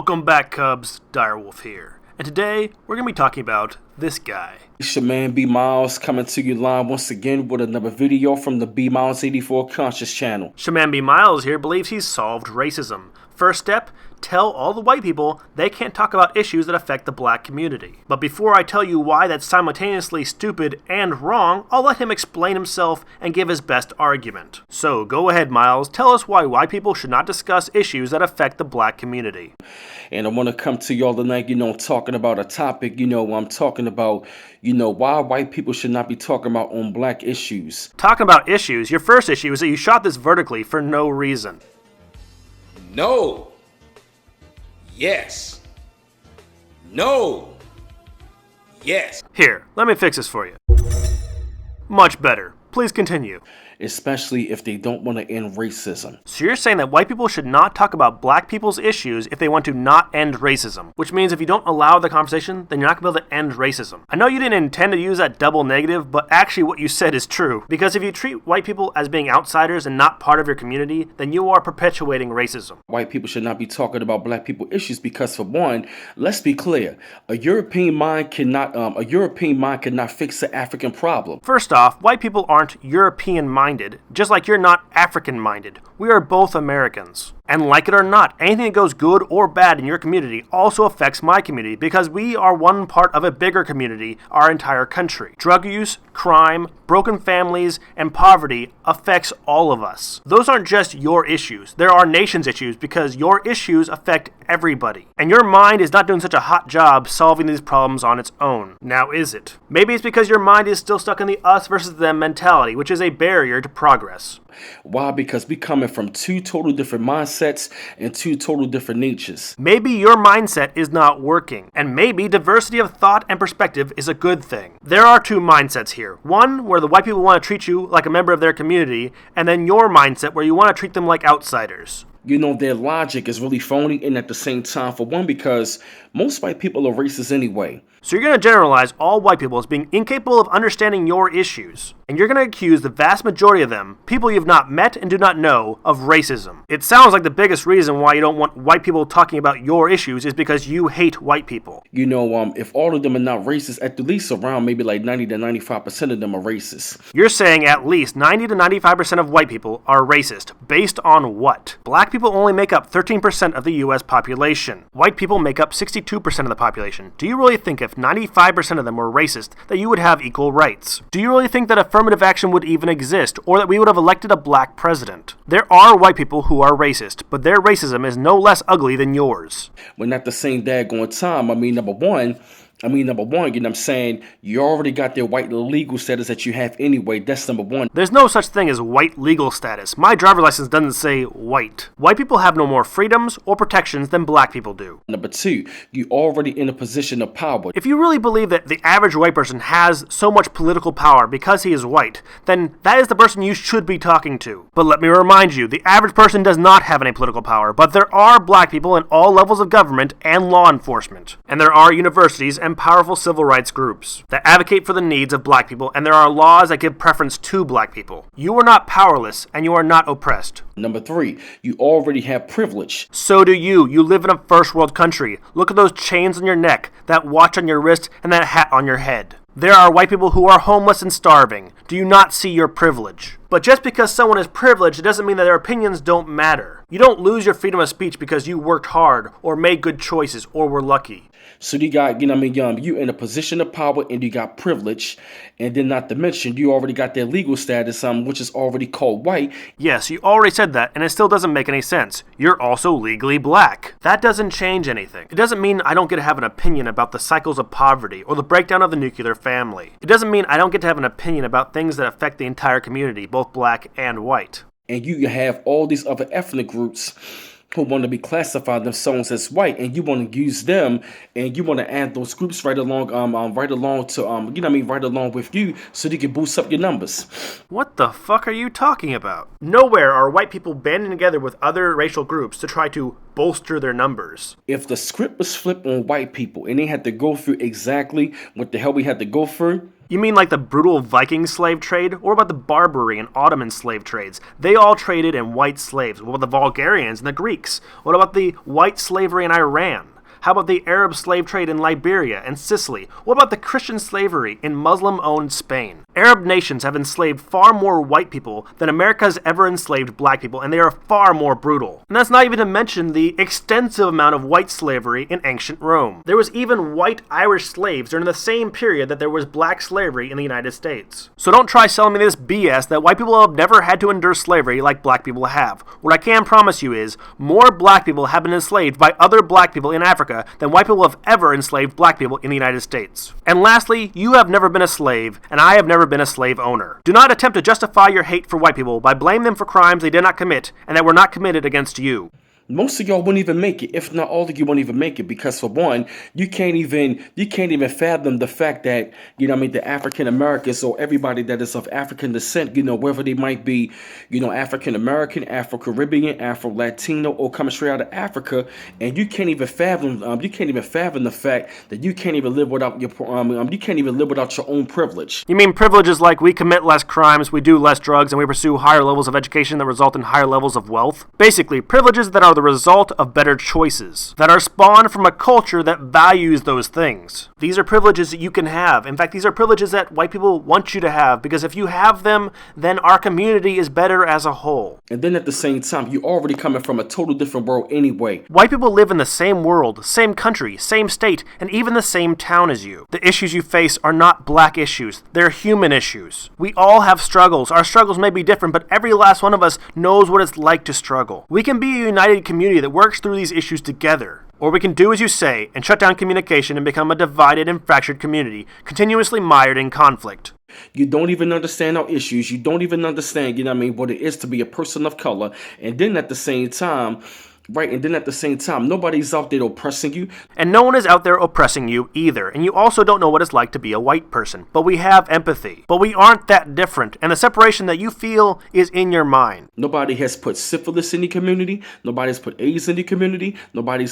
Welcome back, Cubs. Direwolf here. And today, we're going to be talking about this guy. It's your man B Miles coming to you live once again with another video from the B Miles 84 Conscious channel. Shaman B Miles here believes he's solved racism. First step, tell all the white people they can't talk about issues that affect the black community. But before I tell you why that's simultaneously stupid and wrong, I'll let him explain himself and give his best argument. So go ahead, Miles, tell us why white people should not discuss issues that affect the black community. And I want to come to y'all tonight, talking about a topic, I'm talking about, why white people should not be talking about on black issues. Talking about issues, your first issue is that you shot this vertically for no reason. No. Yes. No. Yes. Here, let me fix this for you. Much better. Please continue. Especially if they don't want to end racism. So you're saying that white people should not talk about black people's issues if they want to not end racism. Which means if you don't allow the conversation, then you're not going to be able to end racism. I know you didn't intend to use that double negative, but actually what you said is true. Because if you treat white people as being outsiders and not part of your community, then you are perpetuating racism. White people should not be talking about black people issues because, for one, let's be clear, a European mind cannot fix the African problem. First off, white people aren't European-minded, just like you're not African-minded. We are both Americans. And like it or not, anything that goes good or bad in your community also affects my community because we are one part of a bigger community, our entire country. Drug use, crime, broken families, and poverty affects all of us. Those aren't just your issues. There are nation's issues because your issues affect everybody. And your mind is not doing such a hot job solving these problems on its own. Now is it? Maybe it's because your mind is still stuck in the us versus them mentality, which is a barrier to progress. Why? Because we coming from two total different mindsets and two total different natures. Maybe your mindset is not working, and maybe diversity of thought and perspective is a good thing. There are two mindsets here. One, where the white people want to treat you like a member of their community, and then your mindset where you want to treat them like outsiders. Their logic is really phony, and at the same time, for one, because most white people are racist anyway. So you're going to generalize all white people as being incapable of understanding your issues. And you're going to accuse the vast majority of them, people you've not met and do not know, of racism. It sounds like the biggest reason why you don't want white people talking about your issues is because you hate white people. If all of them are not racist, at the least around maybe like 90 to 95% of them are racist. You're saying at least 90 to 95% of white people are racist. Based on what? Black people only make up 13% of the US population. White people make up 62% of the population. Do you really think if 95% of them were racist, that you would have equal rights? Do you really think that affirmative action would even exist, or that we would have elected a black president? There are white people who are racist, but their racism is no less ugly than yours. When at the same daggone time, number one, you already got their white legal status that you have anyway. That's number one. There's no such thing as white legal status. My driver's license doesn't say white. White people have no more freedoms or protections than black people do. Number two, you already in a position of power. If you really believe that the average white person has so much political power because he is white, then that is the person you should be talking to. But let me remind you, the average person does not have any political power, but there are black people in all levels of government and law enforcement. And there are universities and powerful civil rights groups that advocate for the needs of black people, and there are laws that give preference to black people. You are not powerless, and you are not oppressed. Number three, you already have privilege. So do you. You live in a first world country. Look at those chains on your neck, that watch on your wrist, and that hat on your head. There are white people who are homeless and starving. Do you not see your privilege? But just because someone is privileged, it doesn't mean that their opinions don't matter. You don't lose your freedom of speech because you worked hard, or made good choices, or were lucky. So you got, you in a position of power and you got privilege, and then not to mention, you already got their legal status, which is already called white. Yes, you already said that, and it still doesn't make any sense. You're also legally black. That doesn't change anything. It doesn't mean I don't get to have an opinion about the cycles of poverty, or the breakdown of the nuclear family. It doesn't mean I don't get to have an opinion about things that affect the entire community, both black and white. And you have all these other ethnic groups who want to be classified themselves as white, and you want to use them, and you want to add those groups right along with you, so you can boost up your numbers. What the fuck are you talking about? Nowhere are white people banding together with other racial groups to try to bolster their numbers. If the script was flipped on white people, and they had to go through exactly what the hell we had to go through, You mean like the brutal Viking slave trade? Or about the Barbary and Ottoman slave trades? They all traded in white slaves. What about the Bulgarians and the Greeks? What about the white slavery in Iran? How about the Arab slave trade in Liberia and Sicily? What about the Christian slavery in Muslim-owned Spain? Arab nations have enslaved far more white people than America has ever enslaved black people, and they are far more brutal. And that's not even to mention the extensive amount of white slavery in ancient Rome. There was even white Irish slaves during the same period that there was black slavery in the United States. So don't try selling me this BS that white people have never had to endure slavery like black people have. What I can promise you is, more black people have been enslaved by other black people in Africa than white people have ever enslaved black people in the United States. And lastly, you have never been a slave, and I have never been a slave owner. Do not attempt to justify your hate for white people by blaming them for crimes they did not commit and that were not committed against you. Most of y'all wouldn't even make it, if not all of you won't even make it, because for one, you can't even fathom the fact that, the African Americans or everybody that is of African descent, whether they might be, African American, Afro Caribbean, Afro Latino, or coming straight out of Africa, and you can't even fathom the fact that you can't even live without your own privilege. You mean privileges like we commit less crimes, we do less drugs, and we pursue higher levels of education that result in higher levels of wealth? Basically, privileges that are the result of better choices, that are spawned from a culture that values those things. These are privileges that you can have. In fact, these are privileges that white people want you to have, because if you have them, then our community is better as a whole. And then at the same time, you're already coming from a total different world anyway. White people live in the same world, same country, same state, and even the same town as you. The issues you face are not black issues, they're human issues. We all have struggles. Our struggles may be different, but every last one of us knows what it's like to struggle. We can be a united community that works through these issues together. Or we can do as you say and shut down communication and become a divided and fractured community, continuously mired in conflict. You don't even understand our issues. You don't even understand, what it is to be a person of color. And then at the same time, nobody's out there oppressing you. And no one is out there oppressing you either. And you also don't know what it's like to be a white person. But we have empathy. But we aren't that different. And the separation that you feel is in your mind. Nobody has put syphilis in the community. Nobody has put AIDS in the community. Nobody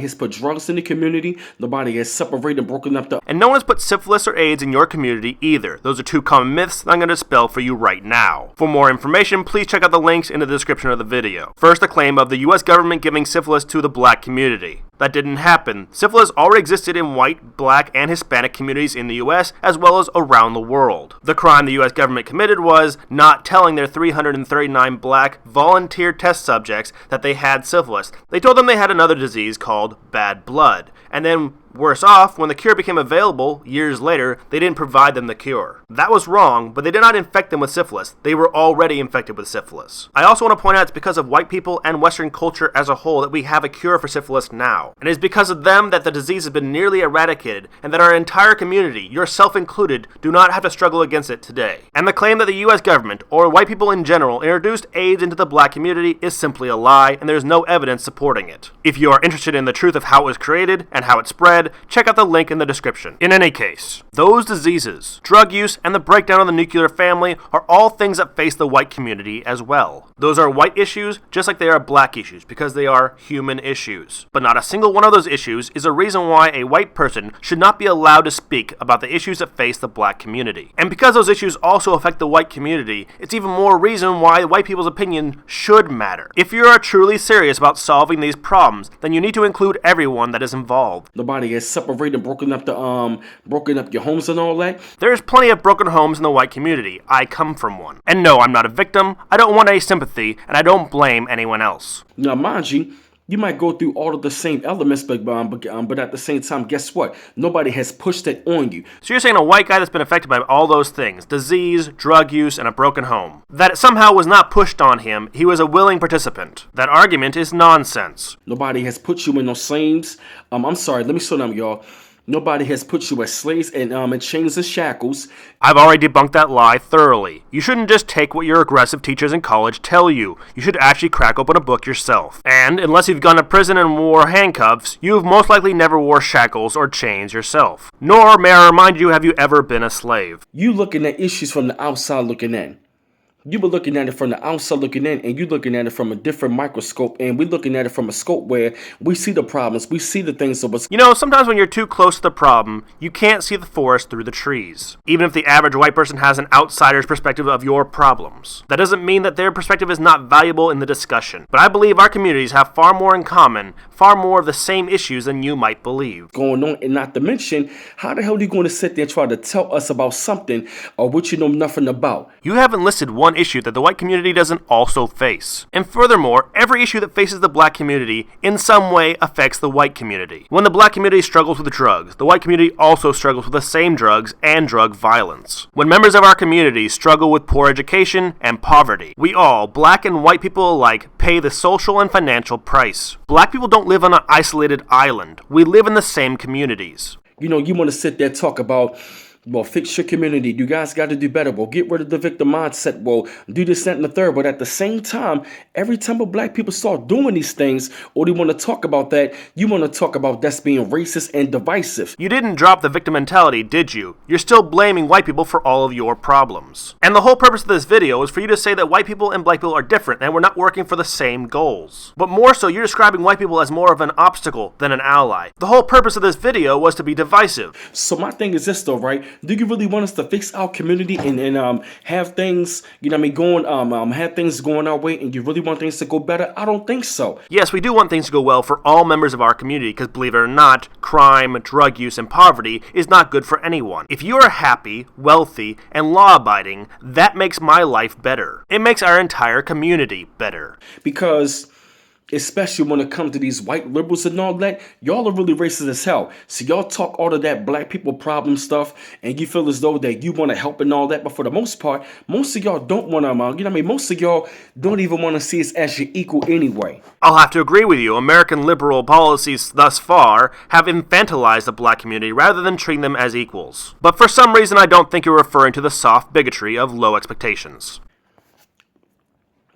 has put drugs in the community. Nobody has separated and broken up the... And no one has put syphilis or AIDS in your community either. Those are two common myths that I'm going to dispel for you right now. For more information, please check out the links in the description of the video. First, a claim of the U.S. government giving syphilis to the black community. That didn't happen. Syphilis already existed in white, black, and Hispanic communities in the U.S. as well as around the world. The crime the U.S. government committed was not telling their 339 black volunteer test subjects that they had syphilis. They told them they had another disease called bad blood. And then, worse off, when the cure became available years later, they didn't provide them the cure. That was wrong, but they did not infect them with syphilis. They were already infected with syphilis. I also want to point out it's because of white people and Western culture as a whole that we have a cure for syphilis now. And it is because of them that the disease has been nearly eradicated, and that our entire community, yourself included, do not have to struggle against it today. And the claim that the U.S. government, or white people in general, introduced AIDS into the black community is simply a lie, and there is no evidence supporting it. If you are interested in the truth of how it was created and how it spread, check out the link in the description. In any case, those diseases, drug use, and the breakdown of the nuclear family are all things that face the white community as well. Those are white issues just like they are black issues because they are human issues. But not a single one of those issues is a reason why a white person should not be allowed to speak about the issues that face the black community. And because those issues also affect the white community, it's even more reason why white people's opinion should matter. If you are truly serious about solving these problems, then you need to include everyone that is involved. Nobody has separated and broken up your homes and all that. There's plenty of broken homes in the white community. I come from one. And no, I'm not a victim. I don't want any sympathy, and I don't blame anyone else. Now, mind you, you might go through all of the same elements, but at the same time, guess what? Nobody has pushed it on you. So you're saying a white guy that's been affected by all those things, disease, drug use, and a broken home, that it somehow was not pushed on him, he was a willing participant. That argument is nonsense. Nobody has put you in those slaves. I'm sorry, let me slow down, y'all. Nobody has put you as slaves and in chains and shackles. I've already debunked that lie thoroughly. You shouldn't just take what your aggressive teachers in college tell you. You should actually crack open a book yourself. And unless you've gone to prison and wore handcuffs, you've most likely never wore shackles or chains yourself. Nor, may I remind you, have you ever been a slave. You looking at issues from the outside looking in. You were looking at it from the outside looking in, and you're looking at it from a different microscope, and we're looking at it from a scope where we see the problems, we see the things of us. You know, sometimes when you're too close to the problem, you can't see the forest through the trees. Even if the average white person has an outsider's perspective of your problems. That doesn't mean that their perspective is not valuable in the discussion. But I believe our communities have far more in common, far more of the same issues than you might believe. Going on, and not to mention, how the hell are you going to sit there and try to tell us about something or what you know nothing about? You haven't listed one issue that the white community doesn't also face. And furthermore, every issue that faces the black community in some way affects the white community. When the black community struggles with drugs, the white community also struggles with the same drugs and drug violence. When members of our community struggle with poor education and poverty, we all, black and white people alike, pay the social and financial price. Black people don't live on an isolated island. We live in the same communities. You know, you want to sit there and talk about, well, fix your community. You guys got to do better. Well, get rid of the victim mindset. Well, do this, that, and the third. But at the same time, every time black people start doing these things, or they want to talk about that, you want to talk about that's being racist and divisive. You didn't drop the victim mentality, did you? You're still blaming white people for all of your problems. And the whole purpose of this video is for you to say that white people and black people are different and we're not working for the same goals. But more so, you're describing white people as more of an obstacle than an ally. The whole purpose of this video was to be divisive. So my thing is this though, right? Do you really want us to fix our community and have things, you know what I mean, going have things going our way, and you really want things to go better? I don't think so. Yes, we do want things to go well for all members of our community because, believe it or not, crime, drug use, and poverty is not good for anyone. If you are happy, wealthy, and law-abiding, that makes my life better. It makes our entire community better. Because especially when it comes to these white liberals and all that, y'all are really racist as hell. So y'all talk all of that black people problem stuff, and you feel as though that you want to help and all that, but for the most part, most of y'all don't want to, you know what I mean, most of y'all don't even want to see us as your equal anyway. I'll have to agree with you. American liberal policies thus far have infantilized the black community rather than treating them as equals. But for some reason, I don't think you're referring to the soft bigotry of low expectations.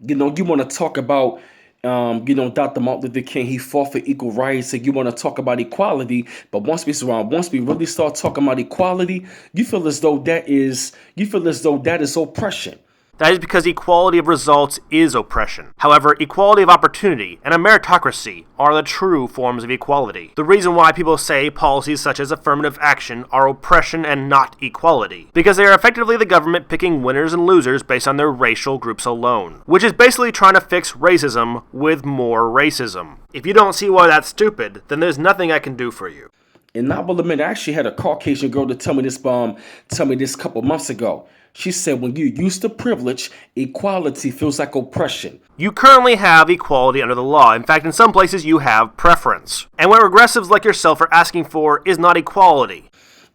You know, you want to talk about Dr. Martin Luther King, he fought for equal rights, and you want to talk about equality, but once we really start talking about equality, you feel as though that is oppression. That is because equality of results is oppression. However, equality of opportunity and a meritocracy are the true forms of equality. The reason why people say policies such as affirmative action are oppression and not equality, because they are effectively the government picking winners and losers based on their racial groups alone, which is basically trying to fix racism with more racism. If you don't see why that's stupid, then there's nothing I can do for you. And I will admit, I actually had a Caucasian girl to tell me this a couple months ago. She said, when you used to privilege, equality feels like oppression. You currently have equality under the law. In fact, in some places you have preference. And what regressives like yourself are asking for is not equality.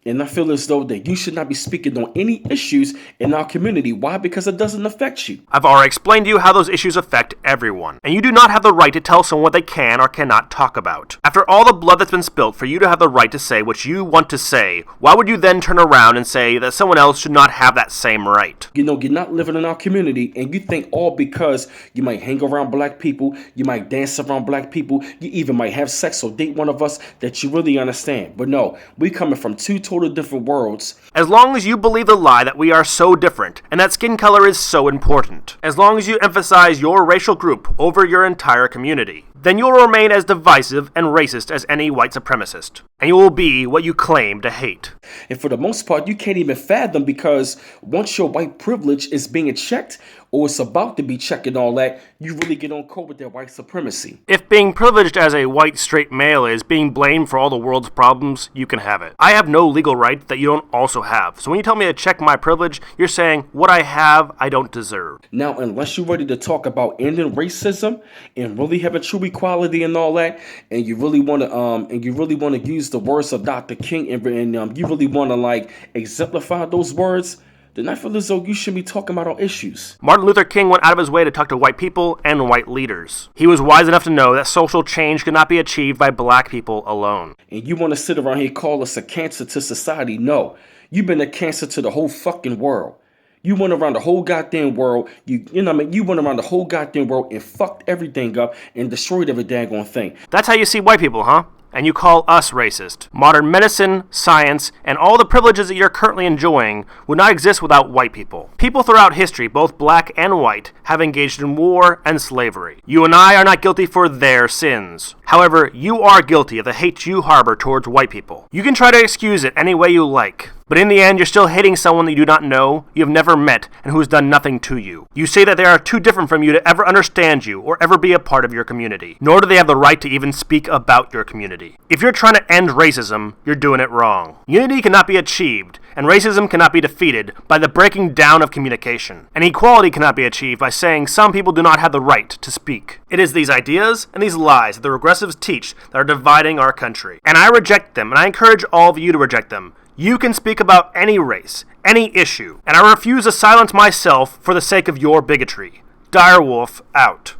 And I feel as though that you should not be speaking on any issues in our community. Why? Because it doesn't affect you. I've already explained to you how those issues affect everyone. And you do not have the right to tell someone what they can or cannot talk about. After all the blood that's been spilled for you to have the right to say what you want to say, why would you then turn around and say that someone else should not have that same right? You know, you're not living in our community, and you think all because you might hang around black people, you might dance around black people, you even might have sex or date one of us, that you really understand. But no, we coming from two total different worlds. As long as you believe the lie that we are so different and that skin color is so important, as long as you emphasize your racial group over your entire community, then you will remain as divisive and racist as any white supremacist, and you will be what you claim to hate. And for the most part, you can't even fathom, because once your white privilege is being checked, or it's about to be checked and all that, you really get on code with that white supremacy. If being privileged as a white straight male is being blamed for all the world's problems, you can have it. I have no legal right that you don't also have. So when you tell me to check my privilege, you're saying what I have, I don't deserve. Now, unless you're ready to talk about ending racism and really having true equality and all that, and you really want to use the words of Dr. King and you really want to exemplify those words, then I feel as though you should be talking about our issues. Martin Luther King went out of his way to talk to white people and white leaders. He was wise enough to know that social change could not be achieved by black people alone. And you want to sit around here and call us a cancer to society? No, you've been a cancer to the whole fucking world. You went around the whole goddamn world. You went around the whole goddamn world and fucked everything up and destroyed every daggone thing. That's how you see white people, huh? and you call us racist. Modern medicine, science, and all the privileges that you're currently enjoying would not exist without white people. People throughout history, both black and white, have engaged in war and slavery. You and I are not guilty for their sins. However, you are guilty of the hate you harbor towards white people. You can try to excuse it any way you like, but in the end, you're still hating someone that you do not know, you have never met, and who has done nothing to you. You say that they are too different from you to ever understand you or ever be a part of your community, nor do they have the right to even speak about your community. If you're trying to end racism, you're doing it wrong. Unity cannot be achieved, and racism cannot be defeated by the breaking down of communication. And equality cannot be achieved by saying some people do not have the right to speak. It is these ideas and these lies that the regressives teach that are dividing our country. And I reject them, and I encourage all of you to reject them. You can speak about any race, any issue, and I refuse to silence myself for the sake of your bigotry. Direwolf out.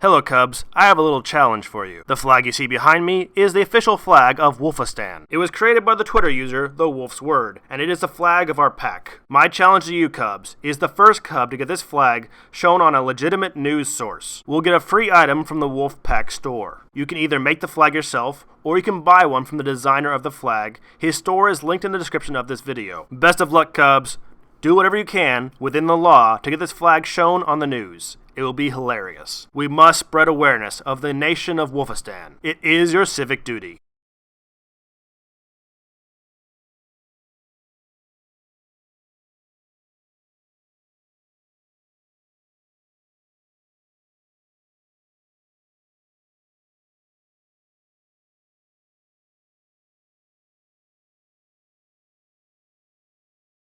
Hello Cubs, I have a little challenge for you. The flag you see behind me is the official flag of Wolfistan. It was created by the Twitter user, The Wolf's Word, and it is the flag of our pack. My challenge to you Cubs is the first Cub to get this flag shown on a legitimate news source. We'll get a free item from the Wolf Pack store. You can either make the flag yourself, or you can buy one from the designer of the flag. His store is linked in the description of this video. Best of luck Cubs. Do whatever you can, within the law, to get this flag shown on the news. It will be hilarious. We must spread awareness of the nation of Wolfistan. It is your civic duty.